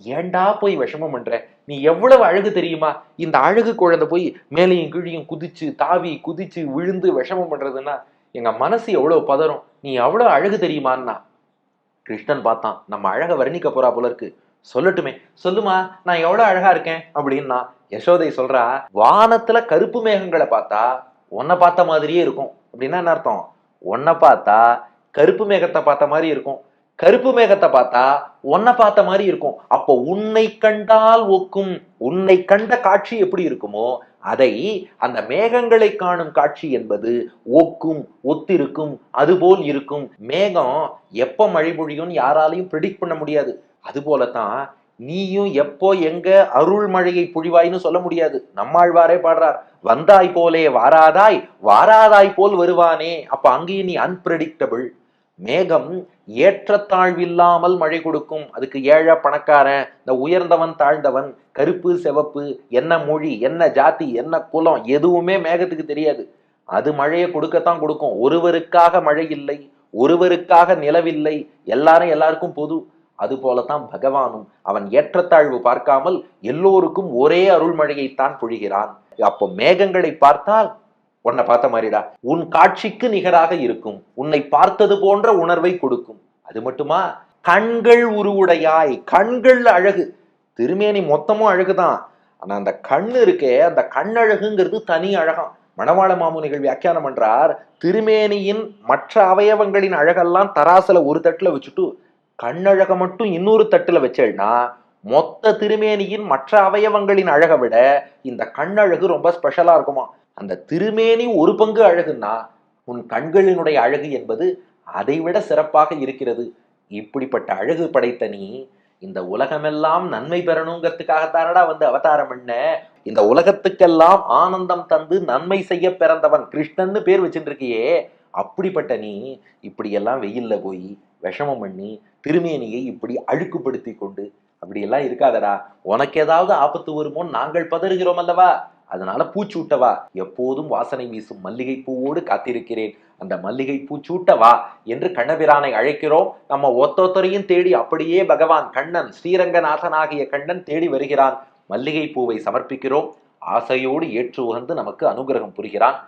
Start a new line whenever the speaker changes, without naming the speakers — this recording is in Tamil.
ஏன்டா போய் விஷமம் பண்ற? நீ எவ்வளவு அழகு தெரியுமா? இந்த அழகு குழந்தை போய் மேலையும் கீழையும் குதிச்சு தாவி குதிச்சு விழுந்து விஷமம் பண்றதுன்னா எங்க மனசு எவ்வளவு பதறும். நீ எவ்வளவு அழகு தெரியுமான்னா. கிருஷ்ணன் பார்த்தான், நம்ம அழக வர்ணிக்க போறா போல இருக்கு. சொல்லட்டுமே, சொல்லுமா, நான் எவ்வளவு அழகா இருக்கேன் அப்படின்னா. யசோதை சொல்றா, வானத்துல கருப்பு மேகங்களை பார்த்தா உன்னை பார்த்த மாதிரியே இருக்கும். அப்படின்னா என்ன அர்த்தம்? உன்னை பார்த்தா கருப்பு மேகத்தை பார்த்த மாதிரி இருக்கும், கருப்பு மேகத்தை பார்த்தா உன்னை பார்த்த மாதிரி இருக்கும். அப்போ உன்னை கண்டால் ஒக்கும், உன்னை கண்ட காட்சி எப்படி இருக்குமோ அதை அந்த மேகங்களை காணும் காட்சி என்பது ஒக்கும், ஒத்திருக்கும், அதுபோல் இருக்கும். மேகம் எப்ப மழை பொழியும் யாராலையும் ப்ரெடிக்ட் பண்ண முடியாது. அது போலத்தான் நீயும் எப்போ எங்க அருள் மழையை பொழிவாய்னு சொல்ல முடியாது. நம்மாழ்வாரே பாடுறார், வந்தாய் போலே வாராதாய், வாராதாய் போல் வருவானே. அப்ப அங்கேயும் நீ அன்பிரடிக்டபிள். மேகம் ஏற்றத்தாழ்வில்லாமல் மழை கொடுக்கும். அதுக்கு ஏழை பணக்காரன், இந்த உயர்ந்தவன் தாழ்ந்தவன், கருப்பு சிவப்பு, என்ன மொழி என்ன ஜாதி என்ன குலம் எதுவுமே மேகத்துக்கு தெரியாது. அது மழையை கொடுக்கத்தான் கொடுக்கும். ஒருவருக்காக மழை இல்லை, ஒருவருக்காக நிலவில்லை, எல்லாரும் எல்லாருக்கும் பொது. அது போலத்தான் பகவானும் அவன் ஏற்றத்தாழ்வு பார்க்காமல் எல்லோருக்கும் ஒரே அருள்மழையைத்தான் பொழிகிறான். அப்போ மேகங்களை பார்த்தால் உன்னை பார்த்த மாதிரிடா, உன் காட்சிக்கு நிகராக இருக்கும், உன்னை பார்த்தது போன்ற உணர்வை கொடுக்கும். அது மட்டுமா, கண்கள் உருவுடையாய், கண்கள் அழகு. திருமேனி மொத்தமும் அழகுதான், ஆனா அந்த கண்ணு இருக்கே, அந்த கண்ணழகுங்கிறது தனி அழகாம். மணவாள மாமுனிகள் வியாக்கியானம் பண்றார், திருமேனியின் மற்ற அவயவங்களின் அழகெல்லாம் தராசுல ஒரு தட்டுல வச்சுட்டு கண்ணழக மட்டும் இன்னொரு தட்டுல வச்சேன்னா மொத்த திருமேனியின் மற்ற அவயவங்களின் அழகை விட இந்த கண்ணழகு ரொம்ப ஸ்பெஷலா இருக்குமா. அந்த திருமேனி ஒரு பங்கு அழகுன்னா உன் கண்களினுடைய அழகு என்பது அதை விட சிறப்பாக இருக்கிறது. இப்படிப்பட்ட அழகு படைத்த நீ இந்த உலகமெல்லாம் நன்மை பெறணுங்கிறதுக்காகத்தானடா வந்து அவதாரம் பண்ண. இந்த உலகத்துக்கெல்லாம் ஆனந்தம் தந்து நன்மை செய்ய பிறந்தவன் கிருஷ்ணன்னு பேர் வச்சுட்டு இருக்கியே. அப்படிப்பட்ட நீ இப்படியெல்லாம் வெயில்ல போய் விஷமம் பண்ணி திருமேனியை இப்படி அழுக்குப்படுத்தி கொண்டு அப்படியெல்லாம் இருக்காதடா. உனக்கு ஏதாவது ஆபத்து வருமோன்னு நாங்கள் பதறுகிறோம் அல்லவா. அதனால பூச்சூட்டவா, எப்போதும் வாசனை வீசும் மல்லிகை பூவோடு காத்திருக்கிறேன், அந்த மல்லிகை பூச்சூட்டவா என்று கண்ணபிரானை அழைக்கிறோம். நம்ம ஒத்தொத்தரையும் தேடி அப்படியே பகவான் கண்ணன், ஸ்ரீரங்கநாதனாகிய கண்ணன் தேடி வருகிறான். மல்லிகை பூவை சமர்ப்பிக்கிறோம். ஆசையோடு ஏற்று உகந்து நமக்கு அனுகிரகம் புரிகிறான்.